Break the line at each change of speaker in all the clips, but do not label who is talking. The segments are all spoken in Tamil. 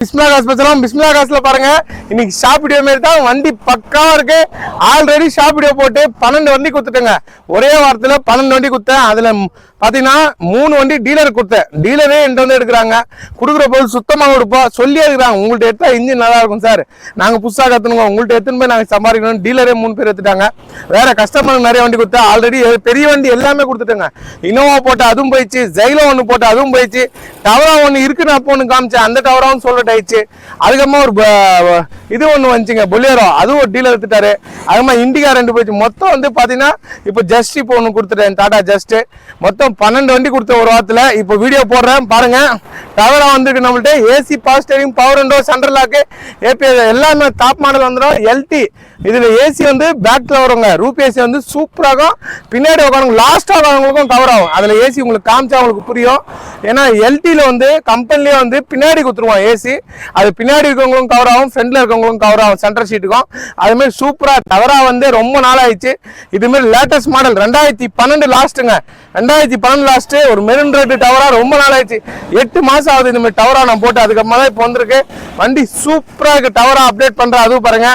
பிஸ்மில்லா காசு பேசலாம். பிஸ்மில்லா காசுல பாருங்க, இன்னைக்கு ஷாப் வீடியோ மாதிரி தான். வண்டி பக்காவா இருக்கு. ஆல்ரெடி ஷாப் வீடியோ போட்டு 12 வண்டி கொடுத்துட்டேங்க. ஒரே வாரத்துல 12 வண்டி கொடுத்தேன். அதுல பாத்தீங்கன்னா 3 வண்டி டீலர் கொடுத்தேன். டீலரே என்கிட்ட வந்து எடுக்கிறாங்க. கொடுக்குற போது சுத்தமா கொடுப்போம். சொல்லியே இருக்கிறாங்க, உங்கள்ட்ட எடுத்தா இன்ஜின் நல்லா இருக்கும் சார், நாங்க புதுசா கத்துனுங்க, உங்கள்ட்ட எடுத்துன்னு போய் நாங்க சம்பாதிக்கணும். டீலரே 3 பேர் எடுத்துட்டாங்க. வேற கஸ்டமருக்கு நிறைய வண்டி கொடுத்தேன். ஆல்ரெடி பெரிய வண்டி எல்லாமே கொடுத்துட்டேங்க. இனோவா போட்டு அதுவும் போயிடுச்சு, ஜைலோ ஒன்று போட்டு அதுவும் போயிடுச்சு, டவரா ஒன்று இருக்குன்னு அப்போ ஒன்று காமிச்சேன், அந்த டவராவும் சொல்லிட்டு ஆயிடுச்சு. அதுக்கப்புறமா ஒரு இது ஒன்று வந்துச்சுங்க, பொலேரோ, அதுவும் ஒரு டீலர் எடுத்துட்டாரு. அதுமா இண்டிகா 2 போயிடுச்சு. மொத்தம் வந்து பாத்தீங்கன்னா இப்போ ஜஸ்ட் இப்போ ஒன்று கொடுத்துட்டேன், டாடா ஜஸ்ட். மொத்தம் 12 வண்டி கொடுத்தேன் ஒரு வாரத்துல. இப்போ வீடியோ போடுறேன் பாருங்க. டவரா வந்துருக்கு நம்மள்ட்ட. AC, power steering, power window, central lock, ABS எல்லாமே டாப் மாடல் வந்துடும். எல்டி இதுல ஏசி வந்து பேக்ல வருங்க. ரூப் ஏசி வந்து சூப்பராகும். பின்னாடி உட்காந்து லாஸ்டா உட்காந்தவங்களுக்கும் கவர் ஆகும். அதுல ஏசி உங்களுக்கு காமிச்சா உங்களுக்கு புரியும். ஏன்னா எல்டில வந்து கம்பெனிலேயே வந்து பின்னாடி கொடுத்துருவோம் ஏசி. அது பின்னாடி இருக்கவங்களுக்கும் கவர் ஆகும், ஃப்ரண்ட்ல இருக்கவங்களுக்கும் கவர் ஆகும், சென்டர் சீட்டுக்கும். அது மாதிரி சூப்பரா டவரா வந்து ரொம்ப நாள் ஆயிடுச்சு. இது மாதிரி லேட்டஸ்ட் மாடல் 2012 லாஸ்ட்டுங்க. 2012 லாஸ்ட் ஒரு மெரூன் ரெட் டவரா ரொம்ப நாள் ஆயிடுச்சு. 8 மாசம் ஆகுது இந்த மாதிரி டவரா நான் போட்டு. அதுக்கப்புறமா தான் இப்போ வந்திருக்கு. வண்டி சூப்பரா இருக்கு. டவரா அப்டேட் பண்றேன். அதுவும் பாருங்க,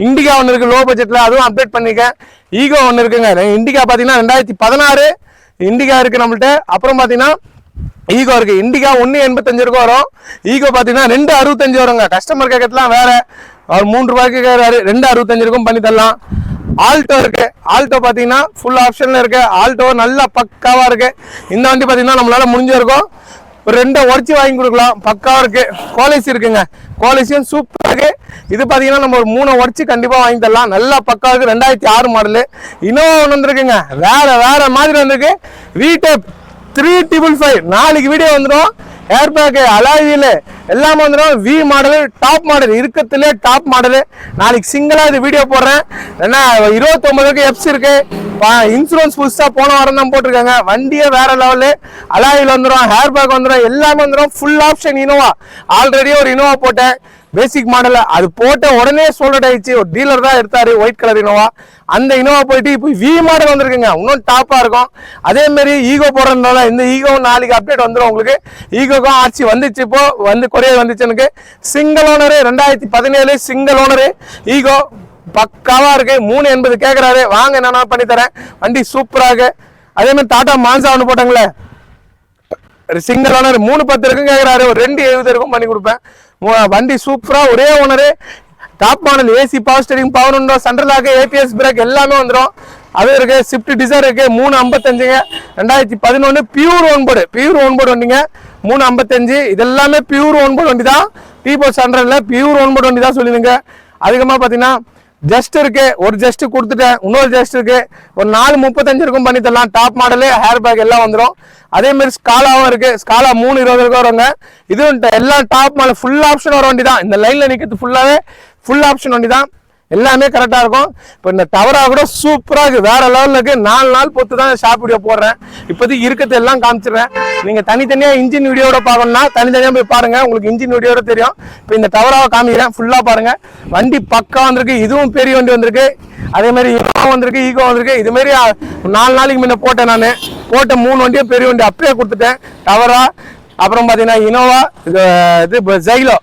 இண்டிகா ஒன்று இருக்கு லோ பட்ஜெட்ல, அதுவும் அப்டேட் பண்ணிருக்கேன். ஈகோ ஒன்று இருக்குங்க. இண்டிகா பாத்தீங்கன்னா 2016 இண்டிகா இருக்கு நம்மள்ட்ட. அப்புறம் பாத்தீங்கன்னா ஈகோ இருக்கு. இண்டிகா 185 ரூபாய் வரும். ஈகோ பாத்தீங்கன்னா 265 வருங்க. கஸ்டமர் கேட்கறதுலாம் வேற, அவர் 3 ரூபாய்க்கு கேட்கறாரு, 265 இருக்கும் பண்ணி தரலாம். ஆல்டோ இருக்கு. ஆல்டோ பாத்தீங்கன்னா ஃபுல் ஆப்ஷன்ல இருக்கு. ஆல்டோ நல்லா பக்காவா இருக்கு. இந்த வண்டி பாத்தீங்கன்னா நம்மளால முடிஞ்சிருக்கும் ஒரு 2 உடச்சி வாங்கி கொடுக்கலாம். பக்காவா இருக்கு. கோலேசி இருக்குங்க. கோலேசியும் சூப்பரா இருக்கு. இது பாத்தீங்கன்னா நம்ம ஒரு 3 உடச்சி கண்டிப்பா வாங்கி தரலாம். நல்லா பக்கா இருக்கு. 2006 மாடலு. இன்னும் ஒன்று வந்துருக்குங்க, வேற மாதிரி வந்திருக்கு. வீடெப் 3555 நாளைக்கு வீடியோ வந்துடும். ஏர் பேக், அலாய் வீல் எல்லாமே வந்துடும். வி மாடல், டாப் மாடல், இருக்கிறதுலே டாப் மாடல். நாளைக்கு சிங்கிளா இது வீடியோ போடுறேன். ஏன்னா 29க்கு எப்ஸ் இருக்கு. இன்சூரன்ஸ் புதுசா போன வாரம் தான் போட்டிருக்காங்க. வண்டியே வேற லெவலு. அலாயில் வந்துடும், ஹேர் பேக் வந்துடும், எல்லாமே வந்துடும். Full option Innova. ஆல்ரெடி ஒரு இனோவா போட்டேன் பேசிக் மாடல். அது போட்ட உடனே சோல்ட் ஆயிடுச்சு. ஒரு டீலர் தான் எடுத்தாரு, ஒயிட் கலர் இனோவா. அந்த இனோவா போயிட்டு இப்போ வி மாடல் வந்திருக்குங்க. இன்னும் டாப்பா இருக்கும். அதே மாதிரி ஈகோ போடுறதுனால இந்த ஈகோ நாளைக்கு அப்டேட் வந்துடும் உங்களுக்கு. ஈகோக்கும் ஆட்சி வந்துச்சு. இப்போ வந்து கொரியர் வந்துச்சு எனக்கு. Single owner 2017 single owner Eeco பக்காவா இருக்கு. 380 கேட்கறாரு. வாங்க, என்ன பண்ணி தரேன். வண்டி சூப்பரா இருக்கு. அதே மாதிரி டாடா மான்சா ஒன்று போட்டாங்களே, சிங்கிள் ஓனர் 310 இருக்கும் கேட்கறாரு. ஒரு 270 இருக்கும் பண்ணி கொடுப்பேன். வண்டி சூப்பரா, ஒரே owner, top model, AC, power steering, power window, central lock, ABS brake எல்லாமே வந்துடும். அது இருக்கு. ஸ்விஃப்ட் டிசைர் இருக்கு. 355 2011 பியூர் ஓன்போர்டு வண்டிங்க. 355 இதெல்லாமே பியூர் ஓன்போர்டு வண்டி தான். டீபோஸ் 100ல பியூர் ஓன்போர்டு வண்டி தான் சொல்லிடுங்க. அதுக்கப்புறமா பாத்தீங்கன்னா ஜஸ்ட் இருக்கு. ஒரு ஜஸ்ட் கொடுத்துட்டேன், இன்னொரு ஜஸ்ட் இருக்கு. ஒரு 435 இருக்கும் பண்ணி தரலாம். டாப் மாடலு, ஹேர் பேக் எல்லாம் வந்துடும். அதே மாதிரி ஸ்காலாவும் இருக்கு. ஸ்காலா 320 வருங்க. இதுவும் எல்லாம் டாப் மாடல், ஃபுல் ஆப்ஷன் வர வண்டி தான். இந்த லைன்ல நிக்கிறது ஃபுல்லாவே ஃபுல் ஆப்ஷன் வண்டி தான். எல்லாமே கரெக்டா இருக்கும். இப்போ இந்த டவரா கூட சூப்பரா இருக்கு, வேற லெவல்ல இருக்கு. 4 நாள் பொறுத்து தான் ஷாப் வீடியோ போடுறேன். இப்போதைக்கு இருக்கிறது எல்லாம் காமிச்சிடுறேன். நீங்க தனித்தனியா இன்ஜின் வீடியோட பார்க்கணும்னா தனித்தனியா போய் பாருங்க, உங்களுக்கு இன்ஜின் வீடியோட தெரியும். இப்போ இந்த டவராவை காமிக்கிறேன், ஃபுல்லா பாருங்க. வண்டி பக்கா வந்திருக்கு. இதுவும் பெரிய வண்டி வந்திருக்கு. அதே மாதிரி ஈகோ வந்திருக்கு, இது மாதிரி 4 நாளைக்கு முன்ன போட்டேன். நான் போட்ட 3 வண்டியும் பெரிய வண்டி அப்படியே கொடுத்துட்டேன். டவரா, அப்புறம் பாத்தீங்கன்னா இனோவா, இது ஜைலோ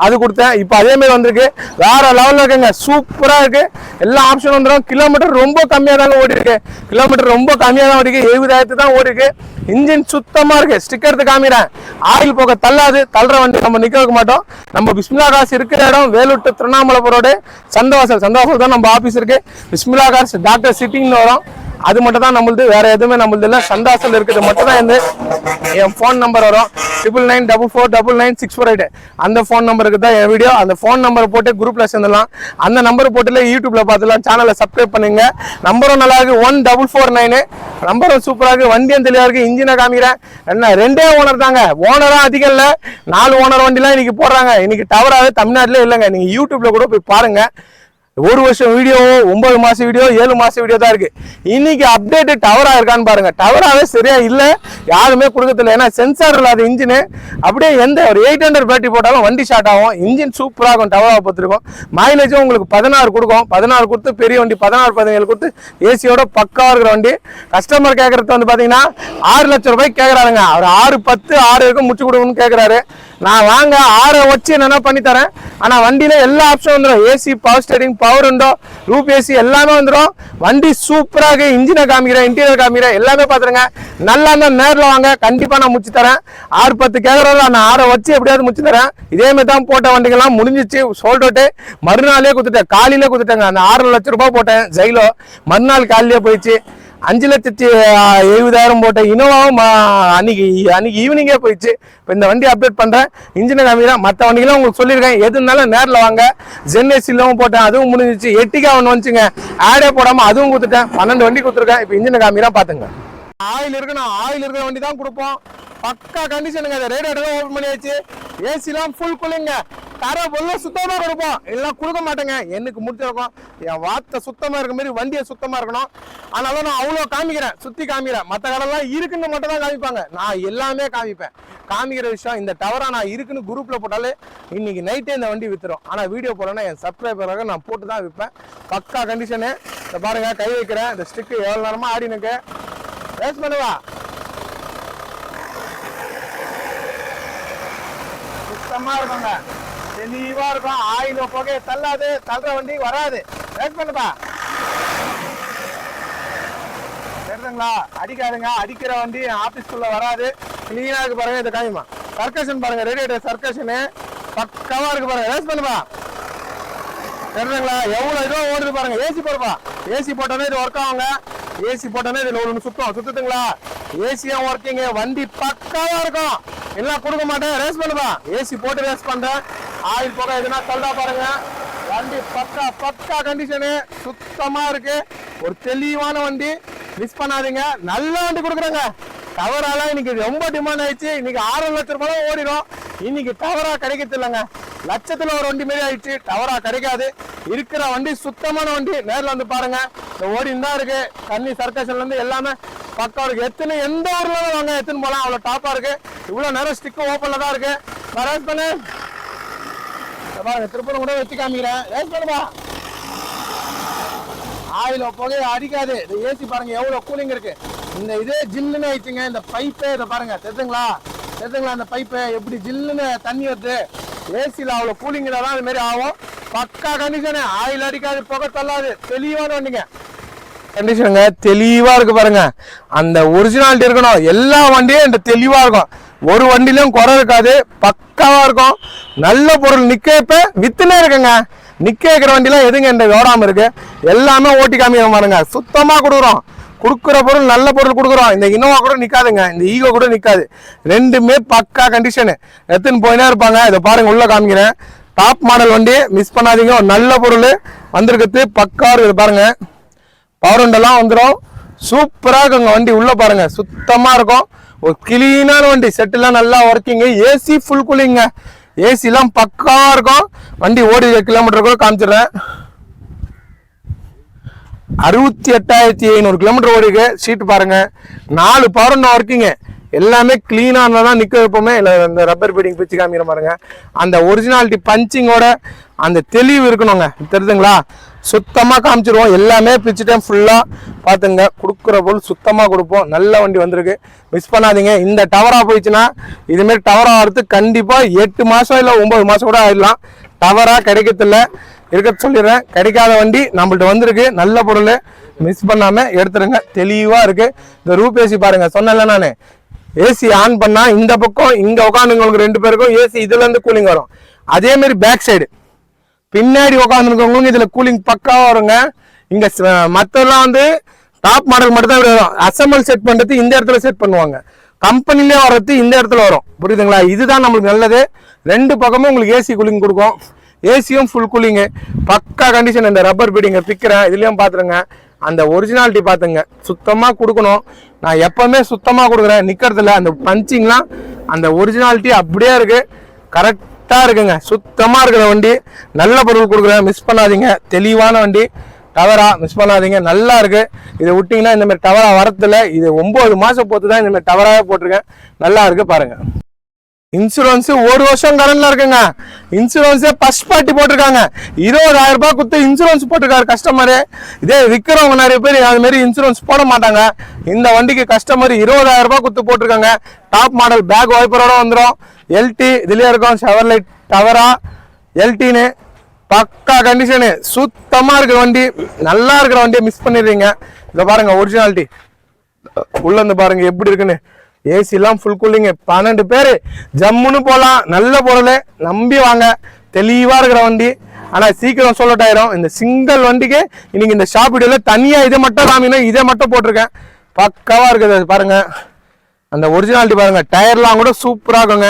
அது கொடுத்தேன். இப்போ அதே மாதிரி வந்திருக்கு. வேற லெவல்ல இருக்குங்க. சூப்பரா இருக்கு. எல்லா ஆப்ஷன் வந்துடும். கிலோமீட்டர் ரொம்ப கம்மியா தாங்க ஓடி இருக்கு. 70,000 தான் ஓடி இருக்கு. இன்ஜின் சுத்தமா இருக்கு. ஸ்டிக்கர் காமிக்கிறேன். ஆயில் போக தள்ளாது. தள்ளுற வண்டி நம்ம நிக்க வைக்க மாட்டோம். நம்ம பிஸ்மில்லா கார்ஸ் இருக்கிற இடம் வேலூர் டு திருவண்ணாமலை ரோடு, சந்தவாசல் தான் நம்ம ஆபீஸ் இருக்கு. பிஸ்மில்லா கார்ஸ் டாக்டர் சிட்டிங்னு வரும். அது மட்டும் தான் நம்மளுது, வேற எதுவுமே நம்மளுது இல்லை. சந்தாசல் இருக்குது மட்டும் தான். என் ஃபோன் நம்பர் வரும் 9994499648. அந்த ஃபோன் நம்பருக்கு தான் என் வீடியோ. அந்த ஃபோன் நம்பரை போட்டு குரூப்ல சேர்ந்துடலாம். அந்த நம்பர் போட்டுல யூடியூப்ல பார்த்துலாம். சேனலை சப்ஸ்கிரைப் பண்ணுங்க. நம்பரும் நல்லா இருக்கு, 1449. நம்பரும் சூப்பரா இருக்கு. வண்டியும் தெளிவா இருக்கு. இன்ஜினை காமிக்கிறேன். என்ன 2 ஓனர் தாங்க. ஓனரா அதிகம் இல்ல. 4 ஓனர் வண்டிலாம் இன்னைக்கு போடுறாங்க. இன்னைக்கு டவராவே தமிழ்நாட்டிலே இல்லைங்க. நீங்க யூடியூப்ல கூட போய் பாருங்க. 1 வருஷம் வீடியோ, 9 மாசம் வீடியோ, 7 மாசம் வீடியோ தான் இருக்கு. இன்னைக்கு அப்டேட் டவரா இருக்கான்னு பாருங்க. டவராவே சரியா இல்ல, யாருமே கொடுக்கறதில்ல. ஏன்னா சென்சார் இல்லாத இன்ஜின். அப்படியே எந்த ஒரு 800 பேட்டரி போட்டாலும் வண்டி ஸ்டார்ட் ஆகும். இன்ஜின் சூப்பரா இருக்கும். டவரா பார்த்துருக்கோம். மைலேஜும் உங்களுக்கு 16 கொடுக்கும். 16 கொடுத்து பெரிய வண்டி, 16 17 கொடுத்து ஏசியோட பக்கா இருக்கிற வண்டி. கஸ்டமர் கேட்கறது வந்து பாத்தீங்கன்னா 6 லட்சம் ரூபாய்க்கு கேட்கறாருங்க. அவர் 6 10 6 முடிச்சு கொடுக்கணும்னு கேட்கறாரு. நான் வாங்க ஆற வச்சு என்னென்ன பண்ணி தரேன். ஆனால் வண்டியில் எல்லா ஆப்ஷனும் வந்துடும். AC, power steering, power window, Roop AC எல்லாமே வந்துடும். வண்டி சூப்பராக இன்ஜினை காமிக்கிறேன், இன்டீரியர் காமிக்கிறேன், எல்லாமே பார்த்துருங்க. நல்லா இருந்தால் நேரில் வாங்க, கண்டிப்பாக நான் முடிச்சு தரேன். 6-10 கேட்குறோம், நான் ஆற வச்சு எப்படியாவது முடிச்சு தரேன். இதேமாதிரி தான் போட்ட வண்டிகள்லாம் முடிஞ்சிச்சு, சோல்ட் அவுட்டு. மறுநாளே கொடுத்துட்டேன், காலையிலே கொடுத்துட்டேங்க. அந்த 6 லட்சம் ரூபாய் போட்டேன் ஜெயிலோ, மறுநாள் காலையிலே போயிடுச்சு. 5,70,000 போட்ட இனோவாவும் அன்னைக்கு ஈவினிங்கே போயிடுச்சு. இப்போ இந்த வண்டி அப்டேட் பண்ணுறேன், இன்ஜினை காமிக்கிறேன். மற்ற வண்டிகளும் உங்களுக்கு சொல்லியிருக்கேன், எது இருந்தாலும் நேரில் வாங்க. ஜென்எஸ்சிலும் போட்டேன், அதுவும் முடிஞ்சிச்சு. எட்டிக்கா ஒன்று வந்துச்சுங்க, ஆடே போடாமல் அதுவும் கொடுத்துட்டேன். 12 வண்டி கொடுத்துருக்கேன். இப்போ இன்ஜினை காமிக்கிறேன், பார்த்துங்க. ஆயில் இருக்கணும், ஆயில் இருக்கிற வண்டி தான் கொடுப்போம். பக்கா கண்டிஷனுங்க. அதை ரேடியேட்டர் ஓப்பன் பண்ணியாச்சு. ஏசிலாம் ஃபுல் கூலிங்க. தர பொருளை சுத்தமாக கொடுப்போம், எல்லாம் கொடுக்க மாட்டேங்க. எனக்கு முடிச்சிருக்கோம், என் வார்த்தை சுத்தமாக இருக்க மாதிரி வண்டியை சுத்தமாக இருக்கணும். அதனால நான் அவ்வளோ காமிக்கிறேன், சுற்றி காமிக்கிறேன். மற்ற கடைலாம் இருக்குன்னு மட்டும் தான் காமிப்பாங்க, நான் எல்லாமே காமிப்பேன். காமிக்கிற விஷயம் இந்த டவரா நான் இருக்குன்னு குரூப்பில் போட்டாலே இன்னைக்கு நைட்டே இந்த வண்டி விற்றுரும். ஆனால் வீடியோ போடணும்னா என் சப்ஸ்கிரைபராக நான் போட்டு தான் விற்பேன். பக்கா கண்டிஷனு. இந்த பாருங்க, கை வைக்கிறேன். இந்த ஸ்டிக்கு எவ்வளோ நேரமாக ஆடினுக்கு ரேஸ் பண்ணுவா. சுத்தமாக இருக்குங்க, தெளிவா இருக்கும். ஆயில் புகை தள்ளாது, தள்ளுற வண்டி வராது. ரேஸ் பண்ணுப்பா, தெரியுதுங்களா? அடிக்காதுங்க, அடிக்கிற வண்டி ஆபீஸ்க்குள்ள வராது. கிளீனா இருக்கு பாருங்க. இந்த காயமா சர்க்கஷன் பாருங்க, ரேடியேட்டர் சர்க்கஷனு பக்காவா இருக்கு பாருங்க. ரேஸ் பண்ணுப்பா, தெரியுதுங்களா? எவ்வளவு இதோ ஓடுது பாருங்க. ஏசி போடுப்பா, ஏசி போட்டோன்னே இது ஒர்க் ஆகுங்க. ஏசி போட்டோன்னே இதுல ஒன்று சுத்துதுங்களா? ஏசியும் ஒர்க்கிங்க, வண்டி பக்காவா இருக்கும். எல்லாம் கொடுக்க மாட்டேன். ரேஸ் பண்ணுப்பா, ஏசி போட்டு ரேஸ் பண்றேன். ஆயில் போக எதுனா தள்ளா பாருங்க. வண்டி பக்கா கண்டிஷனு, சுத்தமா இருக்கு. ஒரு தெளிவான வண்டி, மிஸ் பண்ணாதீங்க. நல்ல வண்டி கொடுக்குறேங்க. டவரால இன்னைக்கு ரொம்ப டிமாண்ட் ஆயிடுச்சு. இன்னைக்கு 6 லட்சம் ரூபாய் ஓடிடும். இன்னைக்கு டவரா கிடைக்கிறது இல்லைங்க, லட்சத்துல ஒரு வண்டி மாரி ஆயிடுச்சு. டவரா கிடைக்காது. இருக்கிற வண்டி சுத்தமான வண்டி, நேரில் வந்து பாருங்க. இந்த ஓடின்னு தான் இருக்கு. தண்ணி சர்க்கேஷன்ல இருந்து எல்லாமே பக்கா இருக்கு. எத்தனை எந்த ஊர்ல வாங்க எத்தனை போலாம், அவ்வளவு டாப்பா இருக்கு. இவ்வளவு நேரம் ஸ்டிக் ஓப்பன்ல தான் இருக்கு. ரேஸ் பண்ணு பாருங்க, திருப்பூர் கூட வச்சு காமிக்கிறேன். ரேஸ் பண்ணுப்பா, ஆயில புகையை அடிக்காது. இந்த ஏசி பாருங்க எவ்வளவு கூலிங் இருக்கு. இந்த இதே ஜில்லுன்னு ஆயிடுச்சுங்க. இந்த பைப்பே இதை பாருங்க, தெரிஞ்சுங்களா? இந்த பைப்பு எப்படி ஜில்லுன்னு தண்ணி வருது. ஏசியில் அவ்வளோ கூலிங் தான் அது மாதிரி ஆகும். பக்கா கண்டிஷனு, ஆயில் அடிக்காது, புகை தள்ளாது, தெளிவான வண்டிங்க. கண்டிஷனுங்க தெளிவா இருக்கு பாருங்க. அந்த ஒரிஜினாலிட்டி இருக்கணும். எல்லா வண்டியும் இந்த தெளிவா இருக்கும். ஒரு வண்டியிலும் குறை இருக்காது, பக்காவா இருக்கும். நல்ல பொருள் நிக்க வித்துனே இருக்குங்க. நிக்க வைக்கிற வண்டிலாம் எதுங்க இந்த ஓடாம இருக்கு. எல்லாமே ஓட்டி காமிக்கிற பாருங்க. சுத்தமா கொடுக்குறோம். கொடுக்குற பொருள் நல்ல பொருள் கொடுக்குறோம். இந்த இனோவா கூட நிக்காதுங்க, இந்த ஈகோ கூட நிக்காது. ரெண்டுமே பக்கா கண்டிஷனு. எடுத்துன்னு போயினே இருப்பாங்க. இதை பாருங்க, உள்ள காமிக்கிறேன். டாப் மாடல் வண்டி, மிஸ் பண்ணாதீங்க. ஒரு நல்ல பொருள் வந்திருக்குது, பக்கா இருக்குது பாருங்க. பவர் விண்டெல்லாம் வந்துடும். சூப்பரா இருக்குங்க வண்டி. உள்ள பாருங்க, சுத்தமா இருக்கும். ஒரு கிளீனான வண்டி. செட்டுலாம் நல்லா ஒர்க்கிங். ஏசி ஃபுல் கூலிங்க. ஏசி எல்லாம் பக்காவா இருக்கும். வண்டி ஓடி கிலோமீட்டர் கூட காமிச்சிடுறேன். 68,500 கிலோமீட்டர் ஓடிக்கு. சீட்டு பாருங்க, 4 பவர் விண்டோ ஒர்க்கிங்க. எல்லாமே கிளீனா தான் நிக்க வைப்போமே. இல்லை இந்த ரப்பர் பீடிங் பிச்சு காமிக்கிற பாருங்க. அந்த ஒரிஜினாலிட்டி பஞ்சிங்கோட அந்த தெளிவு இருக்கணுங்க, தெரியுதுங்களா? சுத்தமா காமிச்சிருவோம். எல்லாமே பிச்சுட்டேன் ஃபுல்லா. பாத்துங்க, கொடுக்குற பொருள் சுத்தமா கொடுப்போம். நல்ல வண்டி வந்திருக்கு, மிஸ் பண்ணாதீங்க. இந்த டவரா போயிடுச்சுன்னா இதுமாரி டவரா வரதுக்கு கண்டிப்பா 8 மாசம் இல்லை 9 மாசம் கூட ஆயிடலாம். டவரா கிடைக்கிறதில்ல, இருக்க சொல்லிடுறேன். கிடைக்காத வண்டி நம்மள்ட்ட வந்திருக்கு. நல்ல பொருள், மிஸ் பண்ணாம எடுத்துருங்க. தெளிவா இருக்கு. இந்த ரூப் ஏசி பாருங்க, சொன்னேன்ல நானு. ஏசி ஆன் பண்ணா இந்த பக்கம் இங்க உட்காந்துங்களுக்கு 2 பேருக்கும் ஏசி இதுல இருந்து கூலிங் வரும். அதே மாதிரி பேக் சைடு பின்னாடி உட்காந்துருக்கவங்களுக்கு இதுல கூலிங் பக்காவா வருங்க. இங்க மத்தெல்லாம் வந்து டாப் மாடல் மட்டும் தான் வரும். அசம்பிள் செட் பண்றது இந்த இடத்துல செட் பண்ணுவாங்க. கம்பெனிலே வர்றது இந்த இடத்துல வரும். புரியுதுங்களா? இதுதான் நம்மளுக்கு நல்லது. 2 பக்கமும் உங்களுக்கு ஏசி கூலிங் கொடுக்கும். ஏசியும் ஃபுல் கூலிங்கு, பக்கா கண்டிஷன். இந்த ரப்பர் பீடிங்க பிக்கிறேன், இதுலயும் பாத்துருங்க. அந்த ஒரிஜினாலிட்டி பாத்துங்க, சுத்தமா கொடுக்கணும். நான் எப்பவுமே சுத்தமா கொடுக்குறேன், நிக்கிறதுல. அந்த பஞ்சிங்லாம் அந்த ஒரிஜினாலிட்டி அப்படியே இருக்கு, கரெக்டா இருக்குங்க. சுத்தமா இருக்கிற வண்டி, நல்ல பொருள் கொடுக்குறேன், மிஸ் பண்ணாதீங்க. தெளிவான வண்டி, டவரா மிஸ் பண்ணாதீங்க. நல்லா இருக்கு. இதை விட்டீங்கன்னா இந்த மாதிரி டவரா வரத்துல இது 9 மாசம் போட்டு தான் இந்த மாதிரி டவராவே போட்டிருக்கேன். நல்லா இருக்கு பாருங்க. இன்சூரன்ஸ் 1 வருஷம் கரண்ட்ல இருக்குங்க. இன்சூரன்ஸே ஃபர்ஸ்ட் பார்ட்டி போட்டிருக்காங்க. 20,000 ரூபாய் கொடுத்து இன்சூரன்ஸ் போட்டிருக்காரு கஸ்டமரு. இதே விற்கிறவங்க நிறைய பேர் அது மாதிரி இன்சூரன்ஸ் போட மாட்டாங்க. இந்த வண்டிக்கு கஸ்டமர் 20,000 ரூபாய் கொடுத்து போட்டிருக்காங்க. டாப் மாடல் பேக் வைப்பரோட வந்துடும். எல்டி இதுலயே இருக்கும். ஷவர்லைட் டவரா எல்டின்னு பக்கா கண்டிஷனு, சுத்தமா இருக்கிற வண்டி, நல்லா இருக்கிற வண்டியை மிஸ் பண்ணிடுறீங்க. இதை பாருங்க ஒரிஜினாலிட்டி உள்ள இருந்து பாருங்க எப்படி இருக்குன்னு. ஏசி எல்லாம் ஃபுல் கூலிங், 12 பேரு ஜம்முன்னு போலாம். நல்ல பொருள், நம்பி வாங்க. தெளிவா இருக்கிற வண்டி, ஆனா சீக்கிரம் சொல்லட் ஆயிரும். இந்த சிங்கிள் வண்டிக்கு இன்னைக்கு இந்த ஷாப் வீடியோல தனியா இதை மட்டும் காமிக்கணும், இதை மட்டும் போட்டிருக்கேன். பக்காவா இருக்குது பாருங்க. அந்த ஒரிஜினாலிட்டி பாருங்க. டயர்லாம் கூட சூப்பரா இருக்குங்க,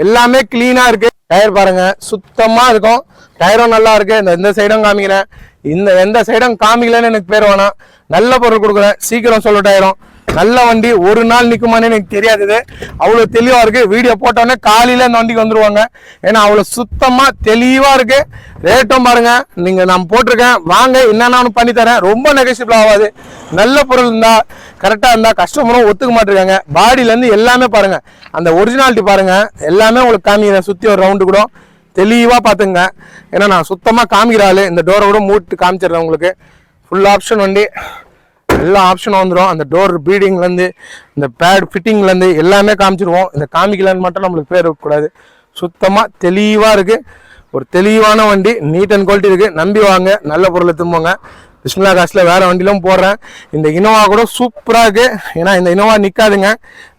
எல்லாமே கிளீனா இருக்கு. டயர் பாருங்க சுத்தமா இருக்கும். டயரும் நல்லா இருக்கு. இந்த சைடும் காமிக்கிறேன், இந்த எந்த சைடும் காமிக்கலன்னு எனக்கு பேர் வேணாம். நல்ல பொருள் கொடுக்குறேன், சீக்கிரம் சொல்லட் ஆயிரும். நல்ல வண்டி, ஒரு நாள் நிக்குமான்னு எனக்கு தெரியாது. அவ்வளவு தெளிவா இருக்கு. வீடியோ போட்டோடனே காலையில இந்த வண்டிக்கு வந்துருவாங்க. ஏன்னா அவ்வளவு சுத்தமா தெளிவா இருக்கு. ரேட்டும் பாருங்க, நீங்க நான் போட்டிருக்கேன், வாங்க என்னன்னு பண்ணி தரேன். ரொம்ப நெகோசியபிள் ஆகாது. நல்ல பொருள் இருந்தா, கரெக்டா இருந்தா கஸ்டமரும் ஒத்துக்க மாட்டிருக்காங்க. பாடியில இருந்து எல்லாமே பாருங்க, அந்த ஒரிஜினாலிட்டி பாருங்க. எல்லாமே உங்களுக்கு காமிக்கிறேன், சுத்தி ஒரு ரவுண்டு கூட தெளிவா பாத்துங்க. ஏன்னா நான் சுத்தமா காமிக்கிறாள். இந்த டோரை கூட மூட்டு காமிச்சிடுறேன் உங்களுக்கு. ஃபுல் ஆப்ஷன் வண்டி, எல்லா ஆப்ஷனும் வந்துடும். அந்த டோர் பீடிங்லேருந்து இந்த பேட் ஃபிட்டிங்லேருந்து எல்லாமே காமிச்சிருவோம். இந்த காமிக்கலன்னு மட்டும் நம்மளுக்கு பேர் இருக்கக்கூடாது. சுத்தமாக தெளிவாக இருக்குது. ஒரு தெளிவான வண்டி, நீட் அண்ட் குவாலிட்டி இருக்குது. நம்பி வாங்க, நல்ல பொருளை திரும்புங்க. பிஸ்மில்லா காசில் வேறு வண்டியிலும் போடுறேன். இந்த இனோவா கூட சூப்பராக இருக்குது. ஏன்னா இந்த இனோவா நிற்காதுங்க,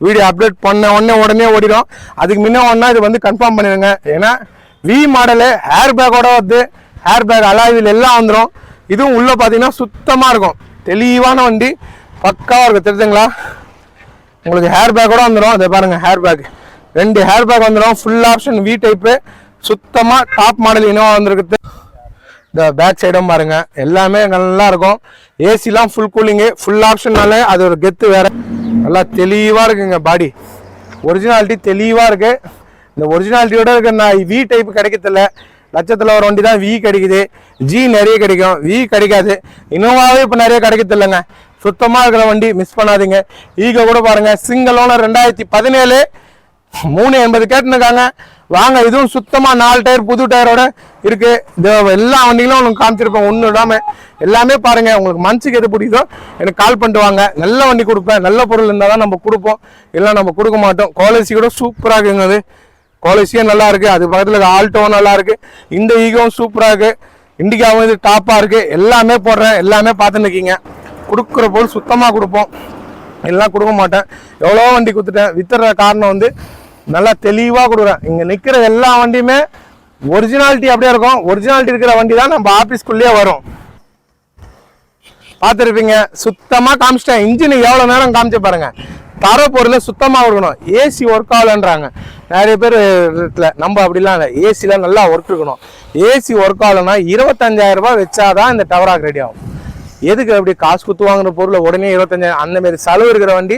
வீடியோ அப்டேட் பண்ண உடனே ஓடிடும். அதுக்கு முன்ன ஒன்றா இது வந்து கன்ஃபார்ம் பண்ணிடுங்க. ஏன்னா வி மாடலு ஹேர் பேக்கோட வந்து ஹேர் பேக் அலாய்வில் எல்லாம் வந்துடும். இதுவும் உள்ளே பார்த்தீங்கன்னா சுத்தமாக இருக்கும், தெளிவான வண்டி, பக்காவாக இருக்கும். தெரிஞ்சுங்களா? உங்களுக்கு ஹேர் பேக்கோட வந்துடும். அதை பாருங்க, ஹேர் பேக் 2 ஹேர் பேக் வந்துடும். ஃபுல் ஆப்ஷன் வி டைப்பு, சுத்தமாக டாப் மாடல் இனோவா வந்துருக்குது. இந்த பேக் சைடும் பாருங்க, எல்லாமே நல்லா இருக்கும். ஏசிலாம் ஃபுல் கூலிங்கு, ஃபுல் ஆப்ஷன்னாலே அது ஒரு கெத்து வேற. நல்லா தெளிவாக இருக்குங்க. பாடி ஒரிஜினாலிட்டி தெளிவாக இருக்கு. இந்த ஒரிஜினாலிட்டியோட இருக்க நான் வி டைப் கிடைக்கிறதில்ல. லட்சத்தில் ஒரு வண்டி தான் வி கிடைக்குது. ஜி நிறைய கிடைக்கும், வி கிடைக்காது. இனோவாவே இப்போ நிறைய கிடைக்கிறதில்லைங்க. சுத்தமாக இருக்கிற வண்டி, மிஸ் பண்ணாதீங்க. ஈகோ கூட பாருங்க, சிங்கிள் ஓனர் 2017 380 கேட்டுருக்காங்க. வாங்க, இதுவும் சுத்தமாக 4 டயர் புது டயரோட இருக்கு. இது எல்லா வண்டிகளும் உங்களுக்கு காமிச்சிருப்பேன், ஒன்று விடாம எல்லாமே பாருங்க. உங்களுக்கு மனசுக்கு எது பிடிக்குதோ எனக்கு கால் பண்ணிட்டு வாங்க. நல்ல வண்டி கொடுப்பேன். நல்ல பொருள் இருந்தால் தான் நம்ம கொடுப்போம், இல்லை நம்ம கொடுக்க மாட்டோம். குவாலிட்டி கூட சூப்பராக இருக்குங்க. அது குவாலிட்டியும் நல்லா இருக்கு. அது பக்கத்தில் ஆல்டோவும் நல்லா இருக்கு. இந்த ஈகோவும் சூப்பராக இருக்கு. இண்டிகாவும் இது டாப்பாக இருக்கு. எல்லாமே போடுறேன், எல்லாமே பார்த்துன்னு இருக்கீங்க. கொடுக்குற பொருள் சுத்தமாக கொடுப்போம், எல்லாம் கொடுக்க மாட்டேன். எவ்வளோ வண்டி கொடுத்துட்டேன். வித்துற காரணம் வந்து நல்லா தெளிவாக கொடுக்குறேன். இங்கே நிற்கிற எல்லா வண்டியுமே ஒரிஜினாலிட்டி அப்படியே இருக்கும். ஒரிஜினாலிட்டி இருக்கிற வண்டி தான் நம்ம ஆஃபீஸ்க்குள்ளேயே வரும். பார்த்துருப்பீங்க, சுத்தமாக காமிச்சிட்டேன். இன்ஜின் எவ்வளோ நேரம் காமிச்சு பாருங்க. தர பொருள் சுத்தமாக இருக்கணும். ஏசி ஒர்க் ஆகலன்றாங்க நிறைய பேர். நம்ம அப்படிலாம் இல்லை, ஏசியில் நல்லா ஒர்க் இருக்கணும். ஏசி ஒர்க் ஆகலைன்னா 25,000 ரூபாய் வச்சாதான் இந்த டவராக ரெடி ஆகும். எதுக்கு அப்படி காசு குத்து வாங்குற பொருளை உடனே 25,000 அந்த மாதிரி செலவு இருக்கிற வண்டி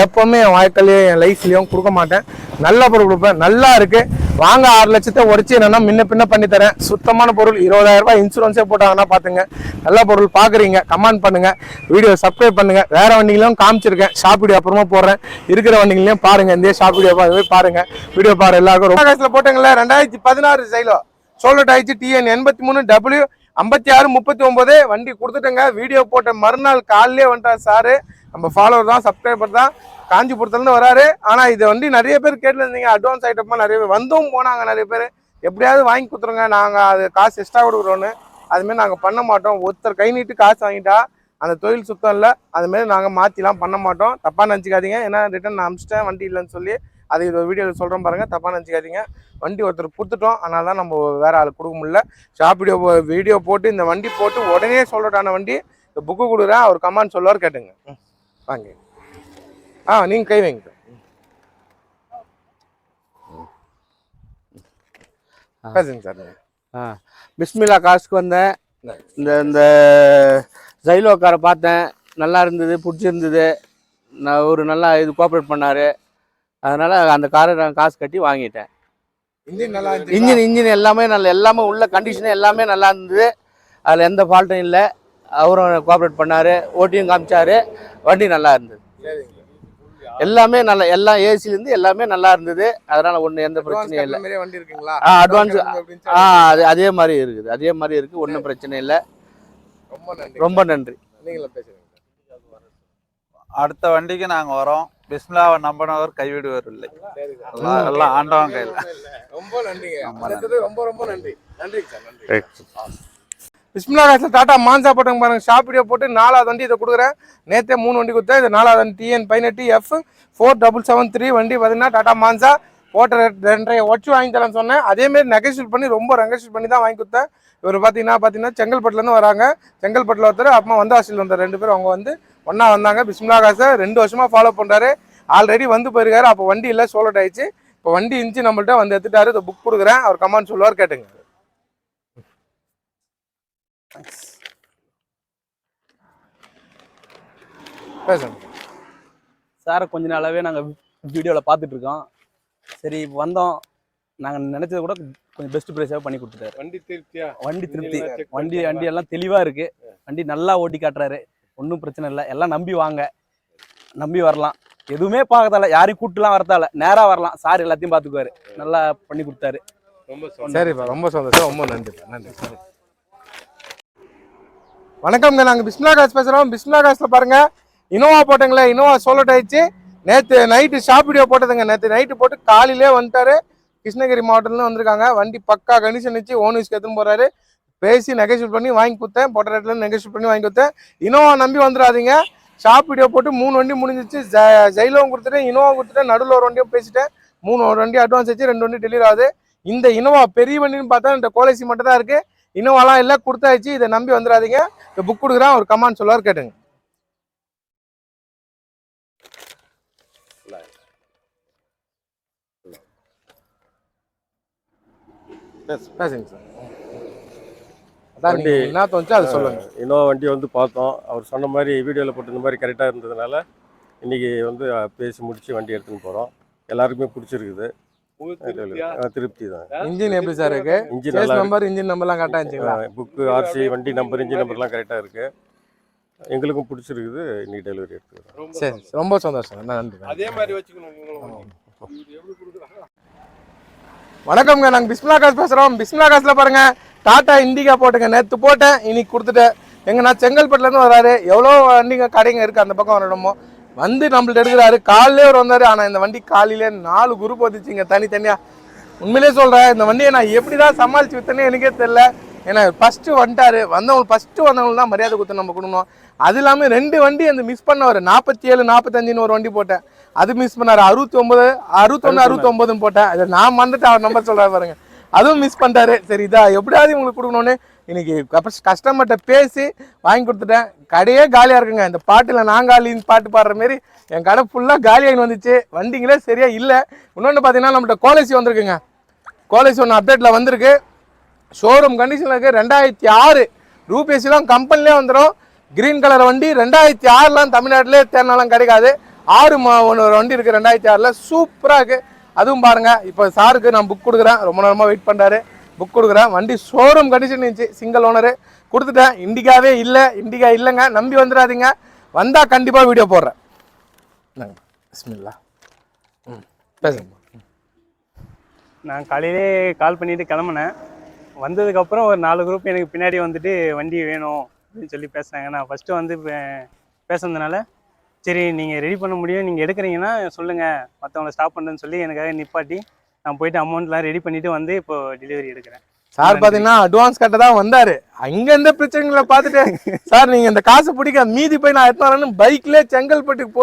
எப்பவுமே என் வாழ்க்கையிலையும் என் லைஃப்லையும் கொடுக்க மாட்டேன். நல்ல பொருள் கொடுப்பேன். நல்லா இருக்கு, வாங்க. 6 லட்சத்தை உடச்சி என்னன்னா முன்ன பின்ன பண்ணி தரேன். சுத்தமான பொருள். 20,000 ரூபாய் இன்சூரன்ஸே போட்டாங்கன்னா பாத்துங்க. நல்ல பொருள் பாக்குறீங்க, கமெண்ட் பண்ணுங்க, வீடியோ சப்ஸ்கிரைப் பண்ணுங்க. வேற வண்டிகளையும் காமிச்சிருக்கேன், ஷாப் வீடியோ அப்புறமா போடுறேன். இருக்கிற வண்டிகளையும் பாருங்க, இந்த ஷாப் வீடியோ பாருங்க. வீடியோ பாரு எல்லாருக்கும். ரொம்ப காசுல போட்டீங்களா 2016 சைலோ சோல்ட் ஆயிடுச்சு. TN 83W 5639 வண்டி கொடுத்துட்டேங்க. வீடியோ போட்ட மறுநாள் காலையிலே வந்துட்டார் சாரு. நம்ம ஃபாலோவர் தான், சப்ஸ்கிரைபர் தான், காஞ்சிபுரத்துலேருந்து வராரு. ஆனால் இது வண்டி நிறைய பேர் கேட்டுருந்தீங்க, அட்வான்ஸ் ஐட்டமா நிறைய பேர் வந்தும் போனாங்க. நிறைய பேர் எப்படியாவது வாங்கி கொடுத்துருங்க, நாங்கள் அது காசு எக்ஸ்ட்ரா கொடுக்குறோன்னு. அதுமாரி நாங்கள் பண்ண மாட்டோம். ஒருத்தர் கை நீட்டு காசு வாங்கிட்டா அந்த தொழில் சுத்தம் இல்லை. அதுமாரி நாங்கள் மாற்றிலாம் பண்ண மாட்டோம். தப்பாக நினச்சிக்காதீங்க. ஏன்னா ரிட்டன் நான் அனுப்பிச்சிட்டேன் வண்டி இல்லைன்னு சொல்லி. அது இது வீடியோவில் சொல்கிறேன் பாருங்கள், தப்பாக நினச்சிக்காதீங்க. வண்டி ஒருத்தர் கொடுத்துட்டோம், அதனால தான் நம்ம வேறு ஆள் கொடுக்க முடியல. ஷாப் வீடியோ போட்டு இந்த வண்டி போட்டு உடனே சொல்கிறட்டான வண்டி இந்த புக்கு கொடுக்குறேன். அவர் கமெண்ட் சொல்லுவார், கேட்டுங்க. வாங்க, நீங்கள் கை வைங்க. பேசுங்க சார்.
பிஸ்மில்லா காசுக்கு வந்தேன். இந்த ஜைலோ காரை பார்த்தேன், நல்லா இருந்தது, பிடிச்சிருந்தது. நான் ஒரு நல்லா இது கோஆப்ரேட் பண்ணார். அதனால் அந்த காரை நான் காசு கட்டி வாங்கிட்டேன். இன்ஜின் எல்லாமே எல்லாமே உள்ள கண்டிஷனு எல்லாமே நல்லா இருந்தது. அதில் எந்த ஃபால்ட்டும் இல்லை. அவரும் கோஆப்ரேட் பண்ணார், ஓட்டியும் காமிச்சார். வண்டி நல்லா இருந்தது. எல்லாமே நல்லா, எல்லாம் ஏசிலேருந்து எல்லாமே நல்லா இருந்தது. அதனால ஒன்றும் எந்த பிரச்சனையும் இல்லை.
வண்டி இருக்குங்களா?
அட்வான்ஸ் அதே மாதிரி இருக்குது, அதே மாதிரி இருக்குது, ஒன்றும் பிரச்சனை இல்லை.
ரொம்ப நன்றி.
ரொம்ப நன்றி.
நீங்களும் பேசுங்க.
அடுத்த வண்டிக்கு நாங்க வரோம். பிஸ்மில்லாவை நம்பினவர் கைவிடுவதில்லை. எல்லாம் ஆண்டவன் கையில்.
ரொம்ப நன்றிங்க. ரொம்ப நன்றி. நன்றி சார். நன்றி. பிஸ்மில்லா காசில் டாடா மான்சா போட்டாங்க பாருங்க. ஷாப் வீடியோ போட்டு 4வது வண்டி இதை கொடுக்குறேன். நேற்றே 3 வண்டி கொடுத்தேன். இது 4வது வண்டி TN18F 4773 வண்டி பார்த்தீங்கன்னா டாடா மான்சா போட்ட 2.5 உடச்சு வாங்கி தரேன்னு சொன்னேன். அதேமாரி நெகோஷியேட் பண்ணி ரொம்ப நெகோஷியேட் பண்ணி தான் வாங்கி கொடுத்தேன். இவர் பார்த்தீங்கன்னா செங்கல்பட்டுலேருந்து வராங்க. செங்கல்பட்டில் ஒருத்தர், அப்புறமா வந்தாசில் வந்தார். 2 பேரும் அவங்க வந்து ஒன்றா வந்தாங்க. பிஸ்மில்லா காசை 2 வருஷமாக ஃபாலோ பண்ணுறாரு. ஆல்ரெடி வந்து போயிருக்காரு. அப்போ வண்டி இல்லை, சோல்ட் ஆயிடுச்சு. இப்போ வண்டி இருந்துச்சு, நம்மள்ட்ட வந்து எடுத்துட்டாரு. இதை புக் கொடுக்குறேன். அவர் கமெண்ட் சொல்லுவார், கேட்டுங்க.
சாரை கொஞ்ச நாளாகவே நாங்கள் வீடியோவில் பார்த்துட்டு இருக்கோம். சரி வந்தோம், நாங்கள் நினச்சதை கூட கொஞ்சம் பெஸ்ட் ப்ரைஸாக பண்ணி கொடுத்துட்டாரு.
வண்டி திருப்தியா?
வண்டி திருப்தி. வண்டி எல்லாம் தெளிவாக இருக்குது. வண்டி நல்லா ஓட்டி காட்டுறாரு. ஒன்றும் பிரச்சனை இல்லை. எல்லாம் நம்பி வாங்க, நம்பி வரலாம். எதுவுமே பார்க்கறதால, யாரையும் கூட்டுலாம் வரதால, நேராக வரலாம். சார் எல்லாத்தையும் பார்த்துக்குவாரு. நல்லா பண்ணி கொடுத்தாரு.
சரிப்பா, ரொம்ப சந்தோஷம். ரொம்ப நன்றிப்பா. நன்றி. வணக்கம்ங்க. நாங்கள் பிஸ்மில்லா காசு பேசுகிறோம். பிஸ்மில்லா காசில் பாருங்கள், இனோவா போட்டங்களே, இனோவா சோல்ட் ஆயிடுச்சு. நேற்று நைட்டு ஷாப் வீடியோ போட்டதுங்க. நேற்று நைட்டு போட்டு காலையிலே வந்துட்டாரு. கிருஷ்ணகிரி மாவட்டத்துலேருந்து வந்திருக்காங்க. வண்டி பக்கா கண்டிஷன் வச்சு ஓனர்ஸ்க்கு எடுத்துன்னு போகிறாரு. பேசி நெகோஷியேட் பண்ணி வாங்கி கொடுத்தேன். போட்ட ரேட்லேருந்து நெகோஷியேட் பண்ணி வாங்கி கொடுத்தேன். இனோவா நம்பி வந்துடாதீங்க. ஷாப் வீடியோ போட்டு 3 வண்டி முடிஞ்சிச்சு. ஜெயிலவும் கொடுத்துட்டேன், இனோவா கொடுத்துட்டேன். நடுவில் ஒரு வண்டியும் பேசிட்டேன். 3 வண்டி அட்வான்ஸ் வச்சு 2 வண்டி டெலிவரி ஆகுது. இந்த இனோவா பெரிய வண்டின்னு பார்த்தா இந்த கோலேசி மட்டும் தான் இருக்குது. இனோவாலாம் எல்லாம் கொடுத்தாச்சு. இதை நம்பி வந்துடாதீங்க. இந்த புக் கொடுக்குறேன். ஒரு கமெண்ட் சொல்லுவார், கேட்டுங்க. பேசுங்க சார்.
வண்டி
என்ன தோணுச்சோ அதை சொல்லுங்க.
இன்னொரு வண்டி வந்து பார்த்தோம். அவர் சொன்ன மாதிரி வீடியோவில் போட்டிருந்த மாதிரி கரெக்டாக இருந்ததுனால இன்றைக்கி வந்து பேசி முடித்து வண்டி எடுத்துன்னு போகிறோம். எல்லாருக்குமே பிடிச்சிருக்குது. திருப்தி தான்.
இன்ஜின் எப்படி சார் இருக்கு? இன்ஜின் நம்பர்லாம் கரெக்டாக இருந்துச்சுங்களா?
புக்கு, RC, வண்டி நம்பர், இன்ஜின் நம்பர்லாம் கரெக்டாக இருக்குது. எங்களுக்கும் பிடிச்சிருக்குது. இன்னைக்கு டெலிவரி எடுத்துக்கிறோம்.
சரி, ரொம்ப சந்தோஷம். நன்றி.
அதே மாதிரி வச்சுக்கணும்.
வணக்கம்ங்க. நாங்கள் பிஸ்மில்லா காசு பேசுகிறோம். பிஸ்மில்லா காசில் பாருங்கள், டாடா இண்டிகா போட்டுங்க. நேற்று போட்டேன், இன்னைக்கு கொடுத்துட்டேன். எங்கன்னா செங்கல்பட்டுலேருந்து வராரு. எவ்வளோ வண்டிங்க கடைங்க இருக்குது அந்த பக்கம் வரணுமோ வந்து நம்மள்ட்ட எடுக்கிறாரு. காலையிலே ஒரு வந்தார். ஆனால் இந்த வண்டி காலையிலே 4 குரூப் வந்துச்சுங்க தனித்தனியாக. உண்மையிலே சொல்கிறேன், இந்த வண்டியை நான் எப்படி தான் சமாளித்து விற்றேன்னு எனக்கே தெரியல. ஏன்னா ஃபஸ்ட்டு வந்துட்டார். ஃபஸ்ட்டு வந்தவங்களுக்கு தான் மரியாதை கொடுத்து நம்ம கொடுக்கணும். அது இல்லாமல் 2 வண்டி அந்த மிஸ் பண்ணவர். 47, 45 ஒரு வண்டி போட்டேன், அது மிஸ் பண்ணார். 69, 61, 69 போட்டேன். அதை நான் வந்துட்டு அவர் நம்பர் சொல்கிறார் பாருங்க, அதுவும் மிஸ் பண்ணிட்டாரு. சரி, இதா எப்படியாவது உங்களுக்கு கொடுக்கணும்னு இன்னைக்கு கஸ்டமர்கிட்ட பேசி வாங்கி கொடுத்துட்டேன். கடையே காலியாக இருக்குங்க. இந்த பாட்டில் நாங்காலின்னு பாட்டு பாடுற மாரி என் கடை ஃபுல்லாக காலியாகின்னு வந்துச்சு. வண்டிங்களே சரியாக இல்லை. இன்னொன்று பார்த்தீங்கன்னா நம்மள்ட்ட கோலேசி வந்திருக்குங்க. கோலேசி ஒன்று அப்டேட்டில் வந்திருக்கு. ஷோரூம் கண்டிஷனில் இருக்குது. 2006 ரூபேசிலாம் கம்பெனிலே வந்துடும். கிரீன் கலர் வண்டி 2006லாம் தமிழ்நாட்டிலே தேர்னாலும் கிடைக்காது. 6 ஒன்று வண்டி இருக்குது 2006ல். சூப்பராக இருக்குது. அதுவும் பாருங்கள். இப்போ சாருக்கு நான் புக் கொடுக்குறேன். ரொம்ப நேரமாக வெயிட் பண்ணுறாரு. புக் கொடுக்குறேன். வண்டி ஷோரூம் கண்டிஷன் இருந்துச்சு. சிங்கிள் ஓனரு கொடுத்துட்டேன். இண்டிகாவே இல்லை. இண்டிகா இல்லைங்க, நம்பி வந்துடாதீங்க. வந்தால் கண்டிப்பாக வீடியோ போடுறேன். பிஸ்மில்லா. பேசுங்க.
நான் காலையிலே கால் பண்ணிவிட்டு கிளம்புனேன். வந்ததுக்கப்புறம் ஒரு 4 குரூப் எனக்கு பின்னாடி வந்துட்டு வண்டி வேணும் அப்படின்னு சொல்லி பேசுனாங்க. நான் ஃபஸ்ட்டு வந்து பேசுனதுனால சரி நீங்கள் ரெடி பண்ண முடியும், நீங்கள் எடுக்கிறீங்கன்னா சொல்லுங்கள், மற்றவங்களை ஸ்டாப் பண்ணுறேன்னு சொல்லி எனக்காக நிப்பாட்டி நான் போயிட்டு அமௌண்ட்லாம் ரெடி பண்ணிவிட்டு வந்து இப்போ டெலிவரி எடுக்கிறேன்.
சார் பார்த்தீங்கன்னா அட்வான்ஸ் கட்ட தான் வந்தார். அங்கே எந்த பிரச்சனைகளை பார்த்துட்டு சார் நீங்கள் இந்த காசை பிடிக்க மீதி போய் நான் எடுத்து வரேன்னு பைக்லேயே செங்கல்பட்டுக்கு